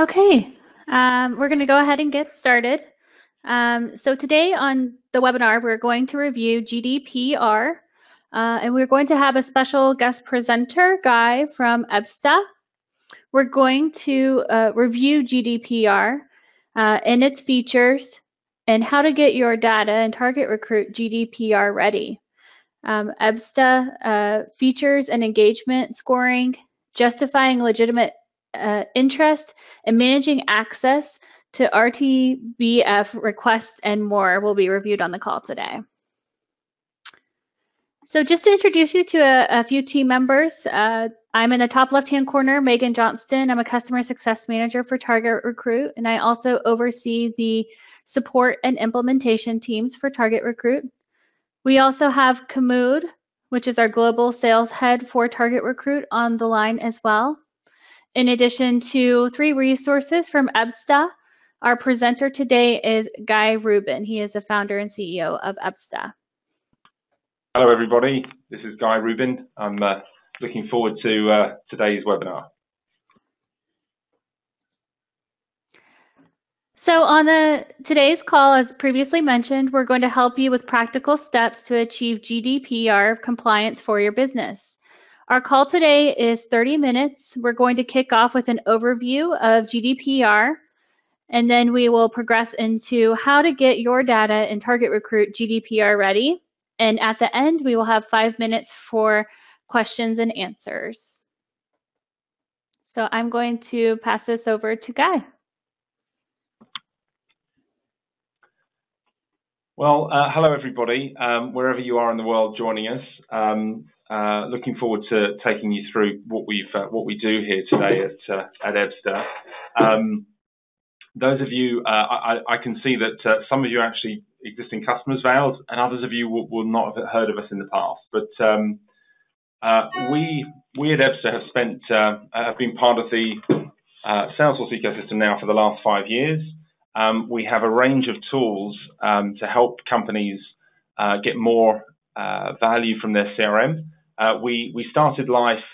Okay, we're going to go ahead and get started. So today on the webinar, we're going to review GDPR, and we're going to have a special guest presenter, Guy from EBSTA. We're going to review GDPR and its features and how to get your data and TargetRecruit GDPR ready. EBSTA features and engagement scoring, justifying legitimate interest, and managing access to RTBF requests and more will be reviewed on the call today. So just to introduce you to a few team members, I'm in the top left-hand corner, Megan Johnston. I'm a customer success manager for TargetRecruit, and I also oversee the support and implementation teams for TargetRecruit. We also have Kamud, which is our global sales head for TargetRecruit, on the line as well. In addition to 3 resources from EBSTA, our presenter today is Guy Rubin. He is the founder and CEO of EBSTA. Hello, everybody. This is Guy Rubin. I'm looking forward to today's webinar. So on today's call, as previously mentioned, we're going to help you with practical steps to achieve GDPR compliance for your business. Our call today is 30 minutes. We're going to kick off with an overview of GDPR, and then we will progress into how to get your data in TargetRecruit GDPR ready. And at the end, we will have 5 minutes for questions and answers. So I'm going to pass this over to Guy. Well, hello, everybody, wherever you are in the world joining us. Looking forward to taking you through what we do here today at EBSTA. Those of you, I can see that some of you are actually existing customers of ours, and others of you will not have heard of us in the past. But we at EBSTA have been part of the Salesforce ecosystem now for the last 5 years. We have a range of tools to help companies get more value from their CRM. We started life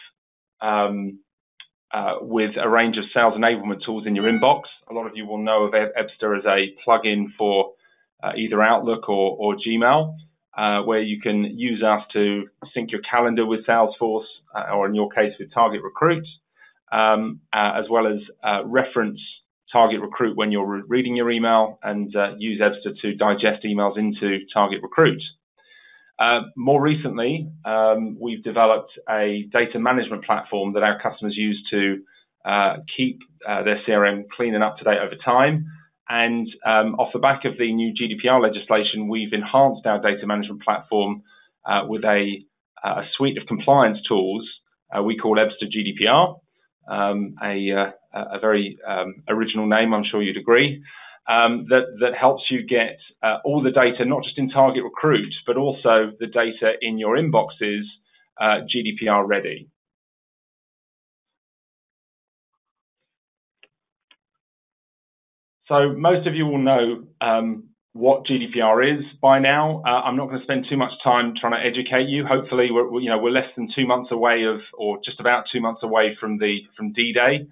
with a range of sales enablement tools in your inbox. A lot of you will know of EBSTA as a plugin for either Outlook or Gmail, where you can use us to sync your calendar with Salesforce, or in your case with TargetRecruit, as well as reference TargetRecruit when you're reading your email, and use EBSTA to digest emails into TargetRecruit. More recently, we've developed a data management platform that our customers use to keep their CRM clean and up to date over time. And off the back of the new GDPR legislation, we've enhanced our data management platform with a suite of compliance tools we call EBSTA GDPR, a very original name, I'm sure you'd agree, that helps you get all the data, not just in TargetRecruit, but also the data in your inboxes GDPR ready. So most of you will know what GDPR is by now. I'm not going to spend too much time trying to educate you. Hopefully, we're less than 2 months away or just about 2 months away from D-Day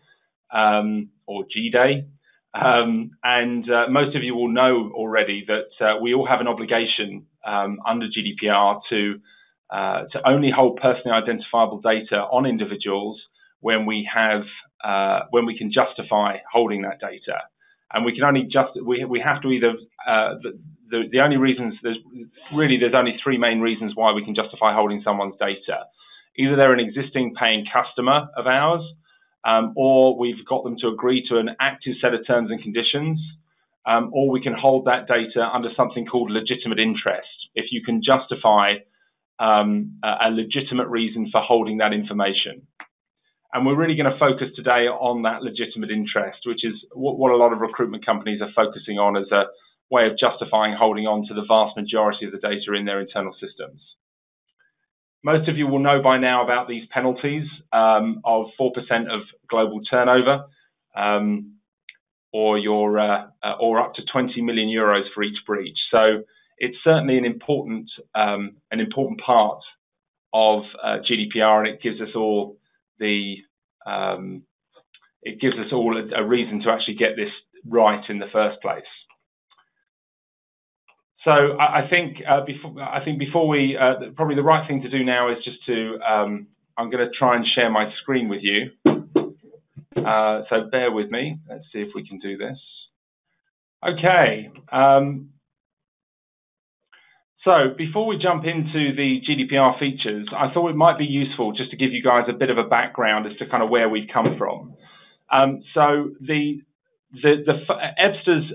or G-Day. And most of you will know already that we all have an obligation under GDPR to only hold personally identifiable data on individuals when we can justify holding that data. And we can only we have to either the only reasons there's only 3 main reasons why we can justify holding someone's data. Either they're an existing paying customer of ours, or we've got them to agree to an active set of terms and conditions, or we can hold that data under something called legitimate interest, if you can justify a legitimate reason for holding that information. And we're really going to focus today on that legitimate interest, which is what a lot of recruitment companies are focusing on as a way of justifying holding on to the vast majority of the data in their internal systems. Most of you will know by now about these penalties of 4% of global turnover, or up to 20 million euros for each breach. So it's certainly an important part of GDPR, and it gives us all it gives us all a reason to actually get this right in the first place. So I think before we probably the right thing to do now is just to I'm going to try and share my screen with you. So bear with me. Let's see if we can do this. Okay. So before we jump into the GDPR features, I thought it might be useful just to give you guys a bit of a background as to kind of where we've come from. So EBSTR's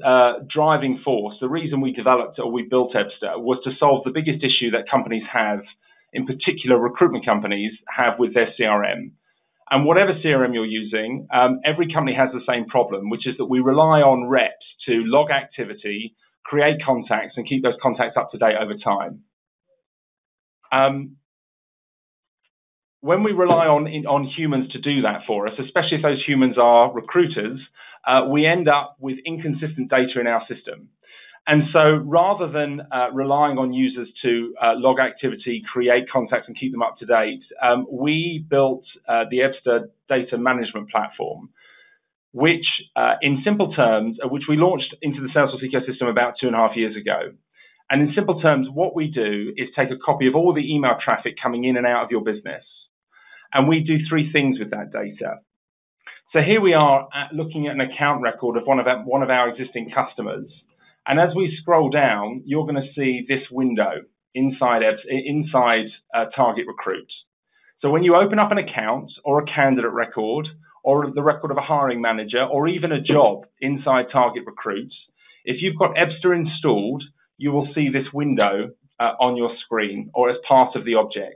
driving force, the reason we developed or we built EBSTR was to solve the biggest issue that companies have, in particular recruitment companies have with their CRM. And whatever CRM you're using, every company has the same problem, which is that we rely on reps to log activity, create contacts, and keep those contacts up to date over time. When we rely on humans to do that for us, especially if those humans are recruiters, we end up with inconsistent data in our system. And so rather than relying on users to log activity, create contacts, and keep them up to date, we built the EBSTR data management platform, which in simple terms, which we launched into the Salesforce ecosystem about 2.5 years ago. And in simple terms, what we do is take a copy of all the email traffic coming in and out of your business, and we do 3 things with that data. So here we are looking at an account record of one of our existing customers. And as we scroll down, you're going to see this window inside TargetRecruit. So when you open up an account or a candidate record or the record of a hiring manager or even a job inside TargetRecruit, if you've got EBSTR installed, you will see this window on your screen or as part of the object.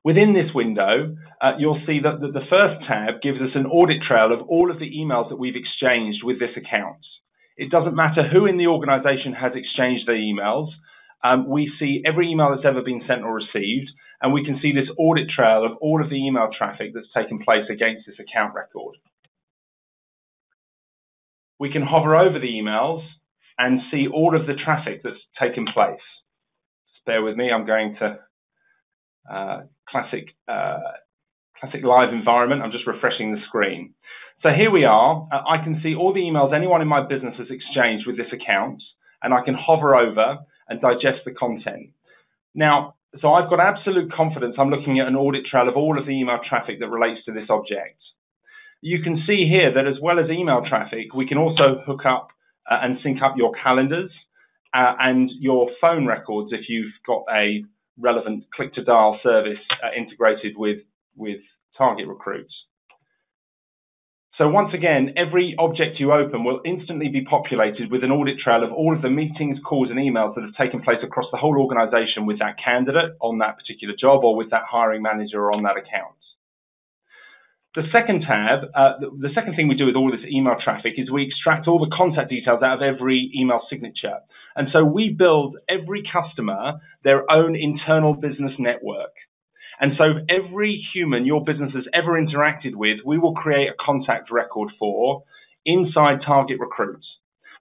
Within this window, you'll see that the first tab gives us an audit trail of all of the emails that we've exchanged with this account. It doesn't matter who in the organization has exchanged the emails. We see every email that's ever been sent or received, and we can see this audit trail of all of the email traffic that's taken place against this account record. We can hover over the emails and see all of the traffic that's taken place. Just bear with me, I'm going to classic live environment. I'm just refreshing the screen. So here we are. I can see all the emails anyone in my business has exchanged with this account, and I can hover over and digest the content. Now, so I've got absolute confidence I'm looking at an audit trail of all of the email traffic that relates to this object. You can see here that as well as email traffic, we can also hook up and sync up your calendars and your phone records if you've got a relevant click-to-dial service integrated with TargetRecruit. So once again, every object you open will instantly be populated with an audit trail of all of the meetings, calls, and emails that have taken place across the whole organization with that candidate on that particular job or with that hiring manager or on that account. The second tab, the second thing we do with all this email traffic is we extract all the contact details out of every email signature. And so we build every customer their own internal business network. And so every human your business has ever interacted with, we will create a contact record for inside TargetRecruit.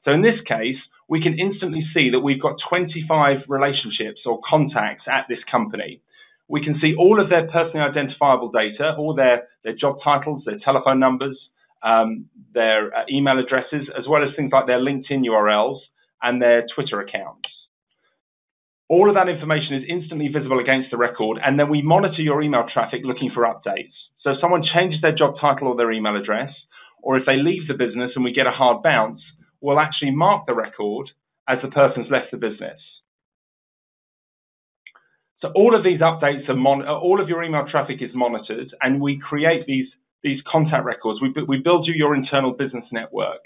So in this case, we can instantly see that we've got 25 relationships or contacts at this company. We can see all of their personally identifiable data, all their job titles, their telephone numbers, their email addresses, as well as things like their LinkedIn URLs and their Twitter accounts. All of that information is instantly visible against the record, and then we monitor your email traffic looking for updates. So if someone changes their job title or their email address, or if they leave the business and we get a hard bounce, we'll actually mark the record as the person's left the business. So all of these updates are all of your email traffic is monitored, and we create these contact records. We build you your internal business network.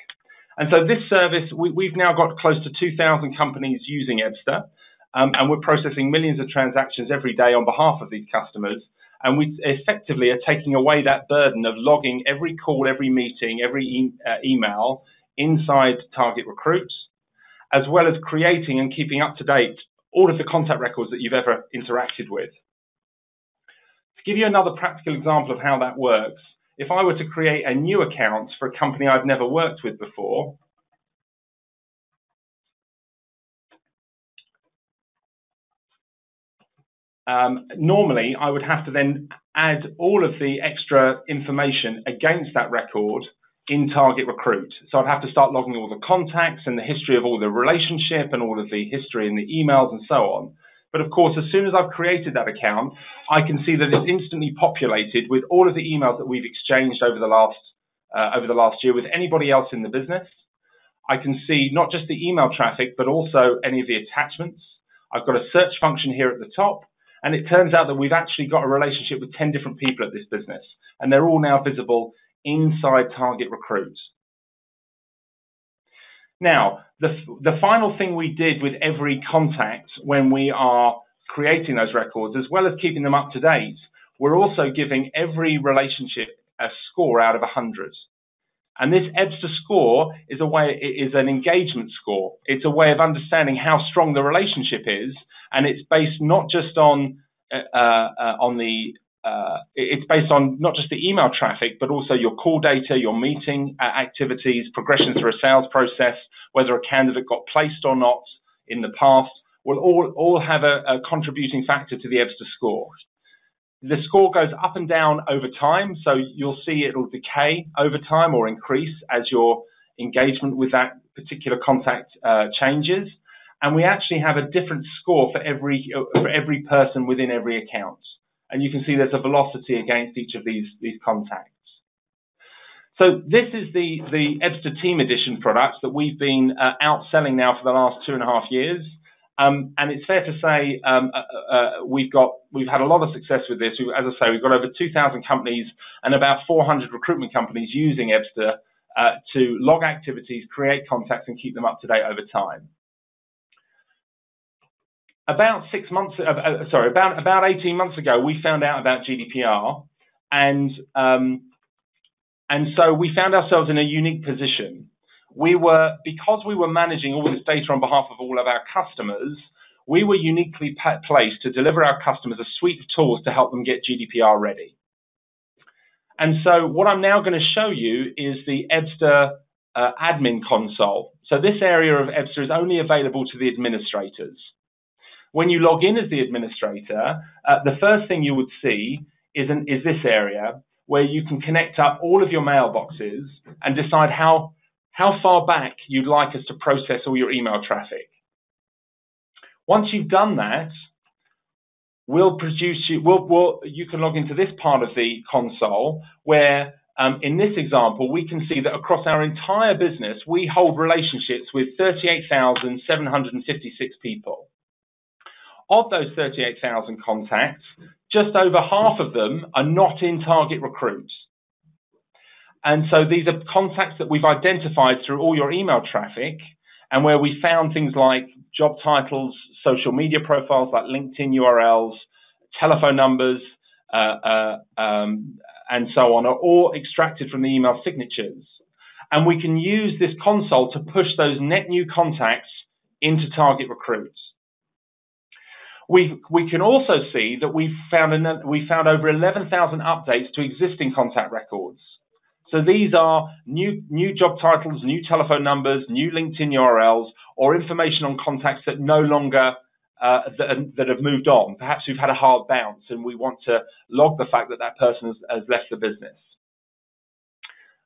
And so this service, we've now got close to 2,000 companies using EBSTR, and we're processing millions of transactions every day on behalf of these customers. And we effectively are taking away that burden of logging every call, every meeting, every email inside TargetRecruit, as well as creating and keeping up to date all of the contact records that you've ever interacted with. To give you another practical example of how that works, if I were to create a new account for a company I've never worked with before, normally I would have to then add all of the extra information against that record in TargetRecruit. So I'd have to start logging all the contacts and the history of all the relationship and all of the history in the emails and so on. But of course, as soon as I've created that account, I can see that it's instantly populated with all of the emails that we've exchanged over the last year with anybody else in the business. I can see not just the email traffic, but also any of the attachments. I've got a search function here at the top, and it turns out that we've actually got a relationship with 10 different people at this business, and they're all now visible inside TargetRecruit. Now, the final thing we did with every contact when we are creating those records, as well as keeping them up to date, we're also giving every relationship a score out of 100. And this EBSTA score is an engagement score. It's a way of understanding how strong the relationship is, and it's based not just on it's based on not just the email traffic, but also your call data, your meeting activities, progression through a sales process, whether a candidate got placed or not in the past, will all have a contributing factor to the EBSTA score. The score goes up and down over time, so you'll see it'll decay over time or increase as your engagement with that particular contact changes. And we actually have a different score for every person within every account. And you can see there's a velocity against each of these contacts. So this is the EBSTA Team Edition product that we've been outselling now for the last 2.5 years. And it's fair to say we've had a lot of success with this. As I say, we've got over 2,000 companies and about 400 recruitment companies using EBSTA to log activities, create contacts, and keep them up to date over time. About 18 months ago, we found out about GDPR, and so we found ourselves in a unique position. Because we were managing all this data on behalf of all of our customers, we were uniquely placed to deliver our customers a suite of tools to help them get GDPR ready. And so what I'm now going to show you is the EBSTA admin console. So this area of EBSTA is only available to the administrators. When you log in as the administrator, the first thing you would see is this area where you can connect up all of your mailboxes and decide how far back you'd like us to process all your email traffic. Once you've done that, you can log into this part of the console where, in this example, we can see that across our entire business, we hold relationships with 38,756 people. Of those 38,000 contacts, just over half of them are not in TargetRecruit. And so these are contacts that we've identified through all your email traffic, and where we found things like job titles, social media profiles like LinkedIn URLs, telephone numbers, and so on, are all extracted from the email signatures. And we can use this console to push those net new contacts into TargetRecruit. We can also see that we found over 11,000 updates to existing contact records. So these are new job titles, new telephone numbers, new LinkedIn URLs, or information on contacts that no longer that have moved on. Perhaps we've had a hard bounce and we want to log the fact that person has left the business.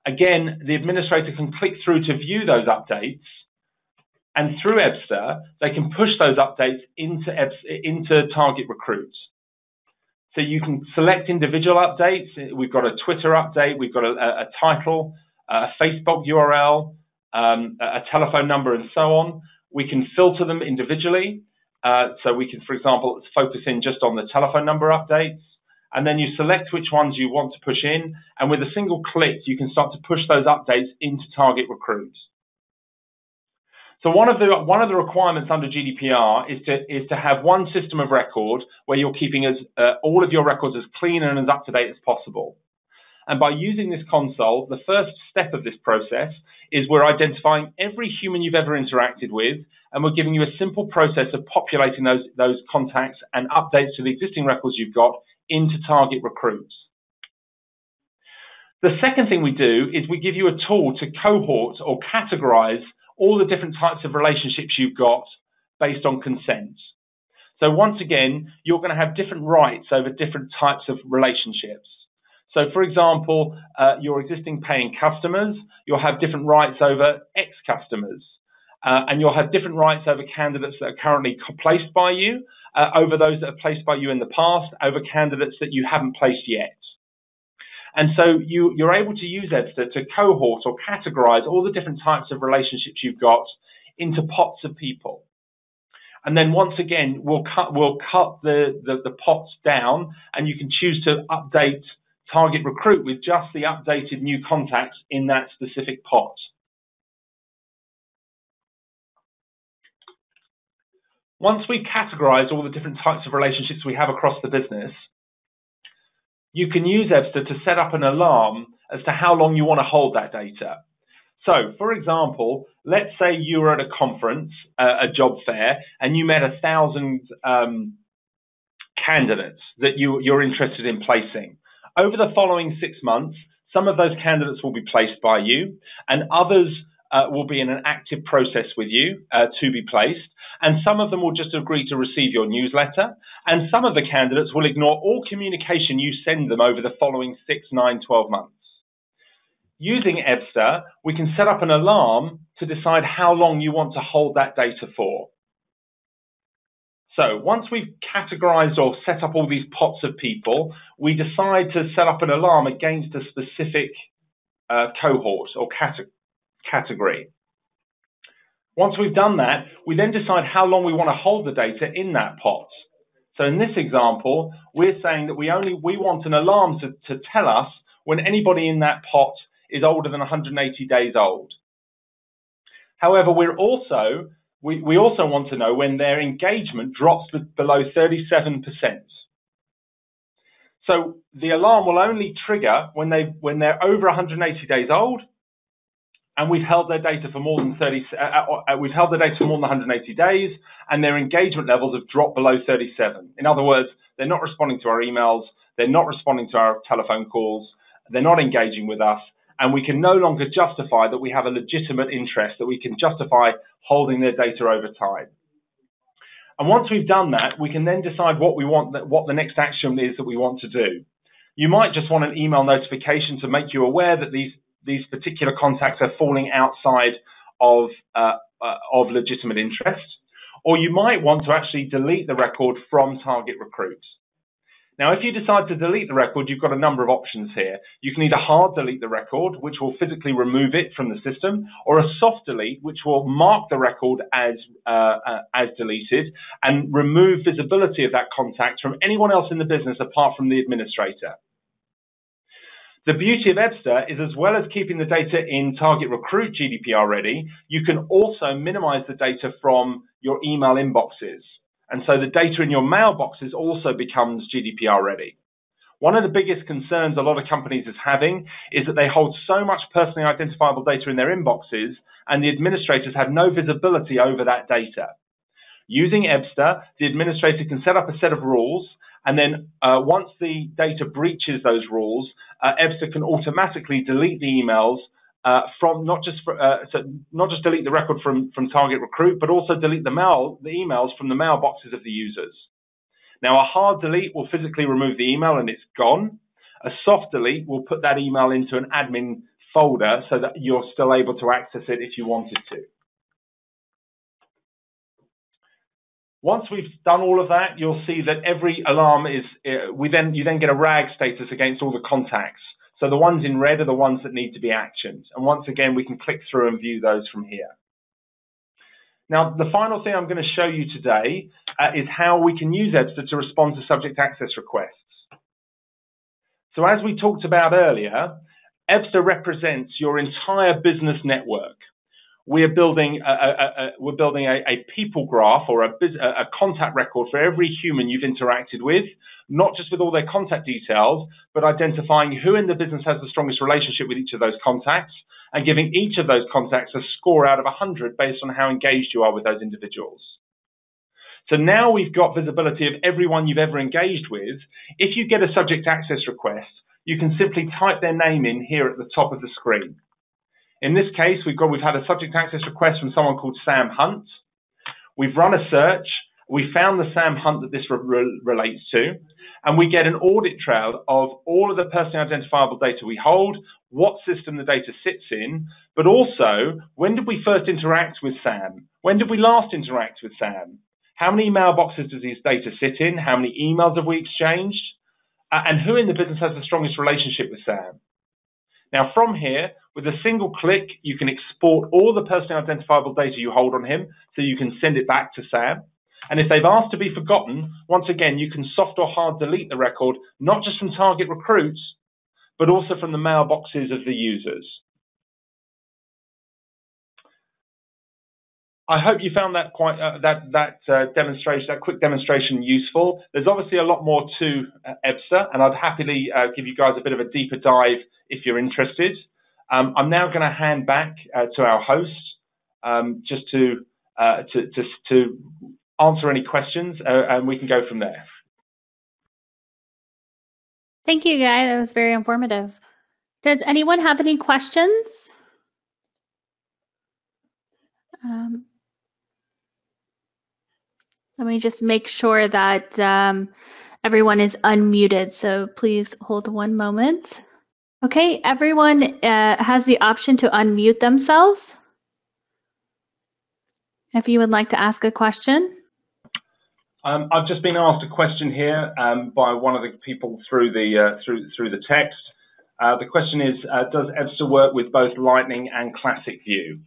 Again, the administrator can click through to view those updates, and through EBSTA, they can push those updates into TargetRecruit. So you can select individual updates. We've got a Twitter update. We've got a title, a Facebook URL, a telephone number, and so on. We can filter them individually. So we can, for example, focus in just on the telephone number updates. And then you select which ones you want to push in. And with a single click, you can start to push those updates into TargetRecruit. So one of the requirements under GDPR is to have one system of record where you're keeping all of your records as clean and as up to date as possible. And by using this console, the first step of this process is we're identifying every human you've ever interacted with, and we're giving you a simple process of populating those contacts and updates to the existing records you've got into TargetRecruit. The second thing we do is we give you a tool to cohort or categorize all the different types of relationships you've got based on consent. So once again, you're going to have different rights over different types of relationships. So for example, your existing paying customers, you'll have different rights over ex-customers. And you'll have different rights over candidates that are currently placed by you, over those that are placed by you in the past, over candidates that you haven't placed yet. And so you're able to use EBSTA to cohort or categorize all the different types of relationships you've got into pots of people. And then once again, we'll cut the pots down, and you can choose to update TargetRecruit with just the updated new contacts in that specific pot. Once we've categorized all the different types of relationships we have across the business, you can use EBSTA to set up an alarm as to how long you want to hold that data. So, for example, let's say you were at a conference, a job fair, and you met 1,000 candidates that you're interested in placing. Over the following 6 months, some of those candidates will be placed by you, and others will be in an active process with you to be placed. And some of them will just agree to receive your newsletter. And some of the candidates will ignore all communication you send them over the following 6, 9, 12 months. Using EBSTA, we can set up an alarm to decide how long you want to hold that data for. So once we've categorized or set up all these pots of people, we decide to set up an alarm against a specific cohort or category. Once we've done that, we then decide how long we want to hold the data in that pot. So in this example, we're saying that we want an alarm to tell us when anybody in that pot is older than 180 days old. However, we also want to know when their engagement drops below 37%. So the alarm will only trigger when they're over 180 days old, and we've held their data for more than 180 days, and their engagement levels have dropped below 37. In other words, they're not responding to our emails, they're not responding to our telephone calls, they're not engaging with us, and we can no longer justify that we have a legitimate interest, that we can justify holding their data over time. And once we've done that, we can then decide what the next action is that we want to do. You might just want an email notification to make you aware that these particular contacts are falling outside of legitimate interest, or you might want to actually delete the record from TargetRecruit. Now, if you decide to delete the record, you've got a number of options here. You can either hard delete the record, which will physically remove it from the system, or a soft delete, which will mark the record as deleted and remove visibility of that contact from anyone else in the business apart from the administrator. The beauty of EBSTA is, as well as keeping the data in TargetRecruit GDPR ready, you can also minimize the data from your email inboxes. And so the data in your mailboxes also becomes GDPR ready. One of the biggest concerns a lot of companies is having is that they hold so much personally identifiable data in their inboxes, and the administrators have no visibility over that data. Using EBSTA, the administrator can set up a set of rules, and then once the data breaches those rules, EBSTA can automatically delete the emails from not just delete the record from TargetRecruit, but also delete the emails from the mailboxes of the users. Now, a hard delete will physically remove the email and it's gone. A soft delete will put that email into an admin folder so that you're still able to access it if you wanted to. Once we've done all of that, you'll see that every alarm is, you then get a RAG status against all the contacts. So the ones in red are the ones that need to be actioned. And once again, we can click through and view those from here. Now, the final thing I'm going to show you today is how we can use EBSTA to respond to subject access requests. So as we talked about earlier, EBSTA represents your entire business network. We're building a people graph or a contact record for every human you've interacted with, not just with all their contact details, but identifying who in the business has the strongest relationship with each of those contacts and giving each of those contacts a score out of 100 based on how engaged you are with those individuals. So now we've got visibility of everyone you've ever engaged with. If you get a subject access request, you can simply type their name in here at the top of the screen. In this case, we've had a subject access request from someone called Sam Hunt. We've run a search, We found the SAM hunt that this relates to, and we get an audit trail of all of the personally identifiable data we hold, what system the data sits in, but also when did we first interact with SAM? When did we last interact with SAM? How many mailboxes does this data sit in? How many emails have we exchanged? And who in the business has the strongest relationship with SAM? Now, from here, with a single click, you can export all the personally identifiable data you hold on him, so you can send it back to SAM. And if they've asked to be forgotten, once again, you can soft or hard delete the record, not just from TargetRecruit, but also from the mailboxes of the users. I hope you found that quick demonstration useful. There's obviously a lot more to EBSA, and I'd happily give you guys a bit of a deeper dive if you're interested. I'm now going to hand back to our host just to answer any questions, and we can go from there. Thank you, Guy. That was very informative. Does anyone have any questions? Let me just make sure that everyone is unmuted, so please hold one moment. Okay, everyone has the option to unmute themselves if you would like to ask a question. I've just been asked a question here by one of the people through the text. The question is, does EBSA work with both Lightning and Classic View?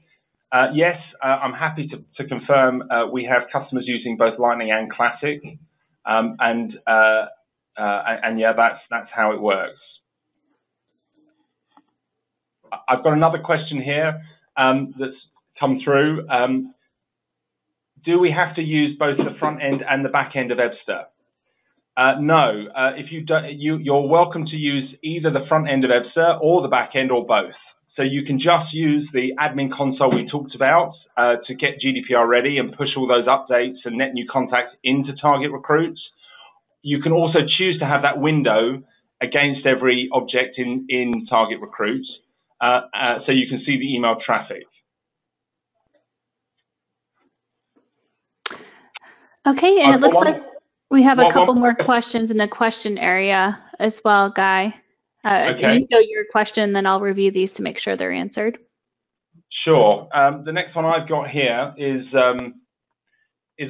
Yes, I'm happy to confirm we have customers using both Lightning and Classic, and yeah, that's how it works. I've got another question here that's come through. Do we have to use both the front end and the back end of EBSA? No. If you don't, you're welcome to use either the front end of EBSA or the back end or both. So you can just use the admin console we talked about to get GDPR ready and push all those updates and net new contacts into TargetRecruit. You can also choose to have that window against every object in TargetRecruit, so you can see the email traffic. Okay, and it looks like we have a couple more questions in the question area as well, Guy. Okay. You know your question, then I'll review these to make sure they're answered. Sure. The next one I've got here is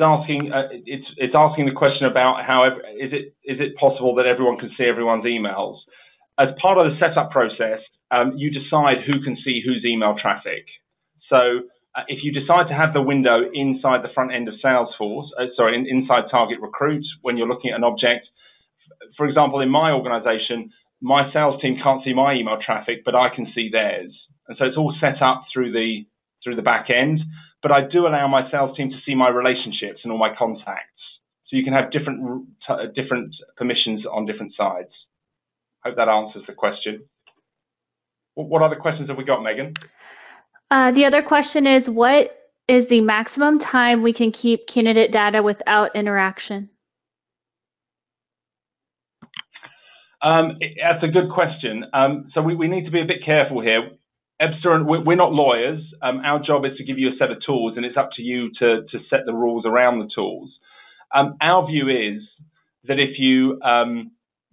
asking it's asking the question about how is it possible that everyone can see everyone's emails? As part of the setup process, you decide who can see whose email traffic. So if you decide to have the window inside the front end of Salesforce, inside TargetRecruit, when you're looking at an object, for example, in my organization, my sales team can't see my email traffic, but I can see theirs. And so it's all set up through the back end, but I do allow my sales team to see my relationships and all my contacts. So you can have different permissions on different sides. Hope that answers the question. What other questions have we got, Megan? The other question is, what is the maximum time we can keep candidate data without interaction? That's a good question. So we need to be a bit careful here. EBSA, we're not lawyers. Our job is to give you a set of tools, and it's up to you to set the rules around the tools. Our view is that if you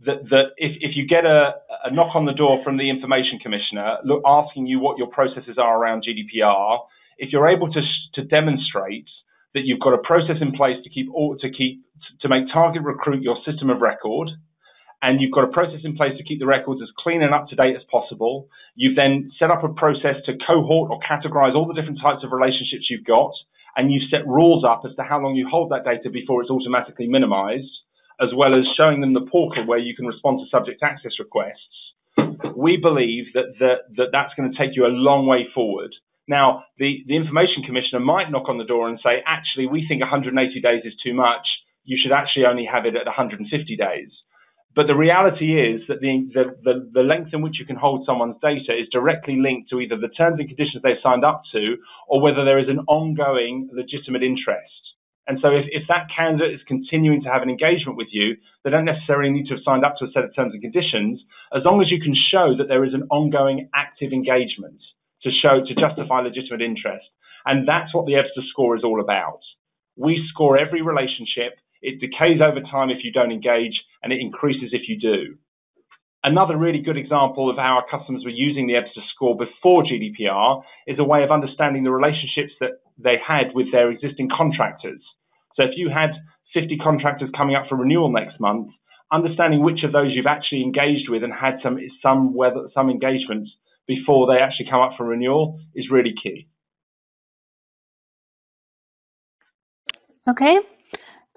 if you get a knock on the door from the Information Commissioner asking you what your processes are around GDPR, if you're able to demonstrate that you've got a process in place to make TargetRecruit your system of record, and you've got a process in place to keep the records as clean and up to date as possible, you've then set up a process to cohort or categorize all the different types of relationships you've got, and you've set rules up as to how long you hold that data before it's automatically minimized, as well as showing them the portal where you can respond to subject access requests. We believe that's going to take you a long way forward. Now, the Information Commissioner might knock on the door and say, actually, we think 180 days is too much. You should actually only have it at 150 days. But the reality is that the length in which you can hold someone's data is directly linked to either the terms and conditions they've signed up to or whether there is an ongoing legitimate interest. And so if that candidate is continuing to have an engagement with you, they don't necessarily need to have signed up to a set of terms and conditions, as long as you can show that there is an ongoing active engagement to justify legitimate interest. And that's what the EBSA score is all about. We score every relationship. It decays over time if you don't engage, and it increases if you do. Another really good example of how our customers were using the EBSTA score before GDPR is a way of understanding the relationships that they had with their existing contractors. So if you had 50 contractors coming up for renewal next month, understanding which of those you've actually engaged with and had some engagement before they actually come up for renewal is really key. Okay.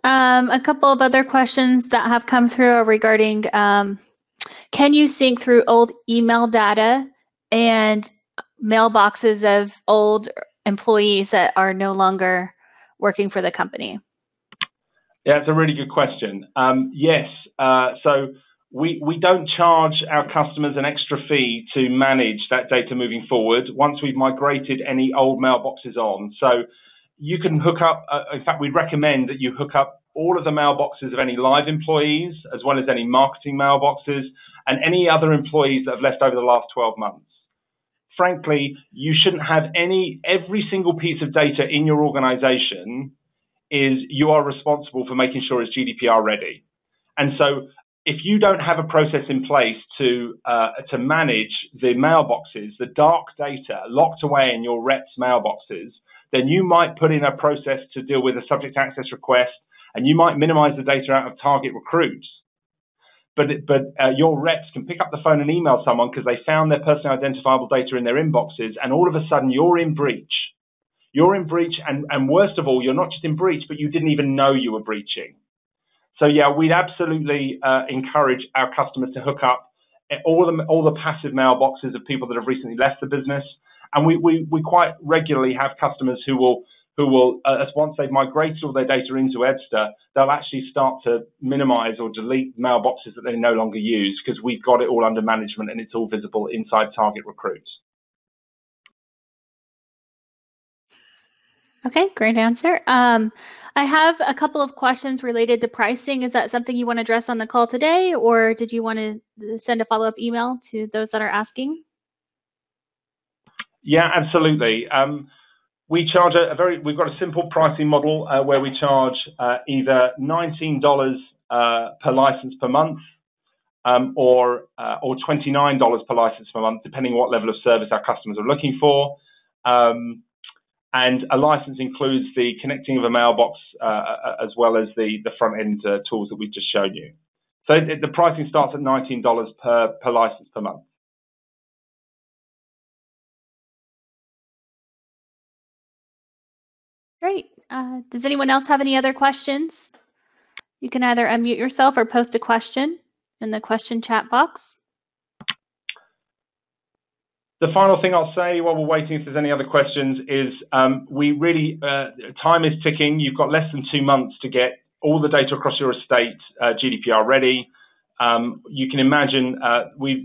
A couple of other questions that have come through are regarding can you sync through old email data and mailboxes of old employees that are no longer working for the company? Yeah, it's a really good question. Yes, so we don't charge our customers an extra fee to manage that data moving forward once we've migrated any old mailboxes on. So you can hook up, in fact, we recommend that you hook up all of the mailboxes of any live employees, as well as any marketing mailboxes, and any other employees that have left over the last 12 months. Frankly, you shouldn't have every single piece of data in your organization you are responsible for making sure it's GDPR ready. And so if you don't have a process in place to manage the mailboxes, the dark data locked away in your reps' mailboxes, then you might put in a process to deal with a subject access request, and you might minimize the data out of TargetRecruit. But your reps can pick up the phone and email someone because they found their personally identifiable data in their inboxes, and all of a sudden you're in breach. You're in breach, and worst of all, you're not just in breach, but you didn't even know you were breaching. So yeah, we'd absolutely encourage our customers to hook up all the passive mailboxes of people that have recently left the business, and we quite regularly have customers who will once they've migrated all their data into EBSTA, they'll actually start to minimize or delete mailboxes that they no longer use because we've got it all under management and it's all visible inside TargetRecruit. Okay, great answer. I have a couple of questions related to pricing. Is that something you want to address on the call today, or did you want to send a follow-up email to those that are asking? Yeah, absolutely. We charge we've got a simple pricing model where we charge either $19 per license per month or $29 per license per month, depending on what level of service our customers are looking for. And a license includes the connecting of a mailbox as well as the front-end tools that we've just shown you. So the pricing starts at $19 per license per month. Great. Does anyone else have any other questions? You can either unmute yourself or post a question in the question chat box. The final thing I'll say while we're waiting if there's any other questions is we really, time is ticking. You've got less than 2 months to get all the data across your estate GDPR ready. You can imagine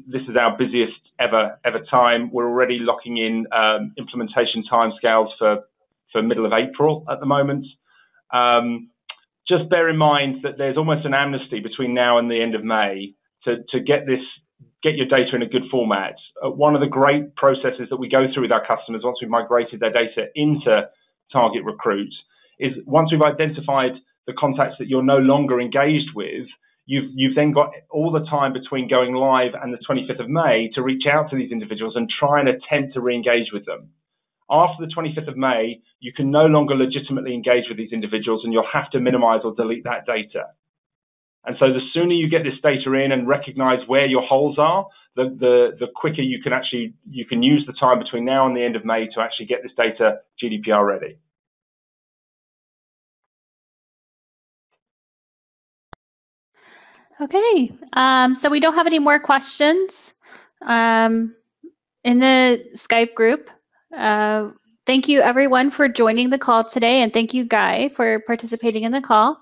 this is our busiest ever time. We're already locking in implementation timescales for middle of April at the moment. Just bear in mind that there's almost an amnesty between now and the end of May to get your data in a good format. One of the great processes that we go through with our customers once we've migrated their data into TargetRecruit is once we've identified the contacts that you're no longer engaged with, you've then got all the time between going live and the 25th of May to reach out to these individuals and try and attempt to re-engage with them. After the 25th of May, you can no longer legitimately engage with these individuals and you'll have to minimize or delete that data. And so the sooner you get this data in and recognize where your holes are, the quicker you can use the time between now and the end of May to actually get this data GDPR ready. Okay, so we don't have any more questions in the Skype group. Thank you everyone for joining the call today, and thank you, Guy, for participating in the call.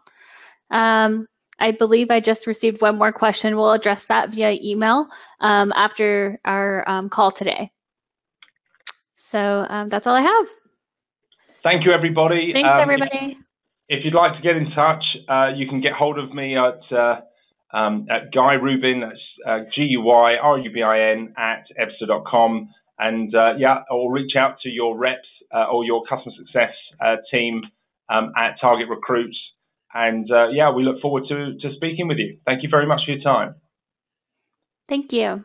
I believe I just received one more question. We'll address that via email after our call today. So that's all I have. Thank you, everybody. Thanks, everybody. If you'd like to get in touch, you can get hold of me at Guy Rubin, that's GUYRUBIN @ebsta.com, and or reach out to your reps or your customer success team at Target Recruit. And yeah, we look forward to speaking with you. Thank you very much for your time. Thank you.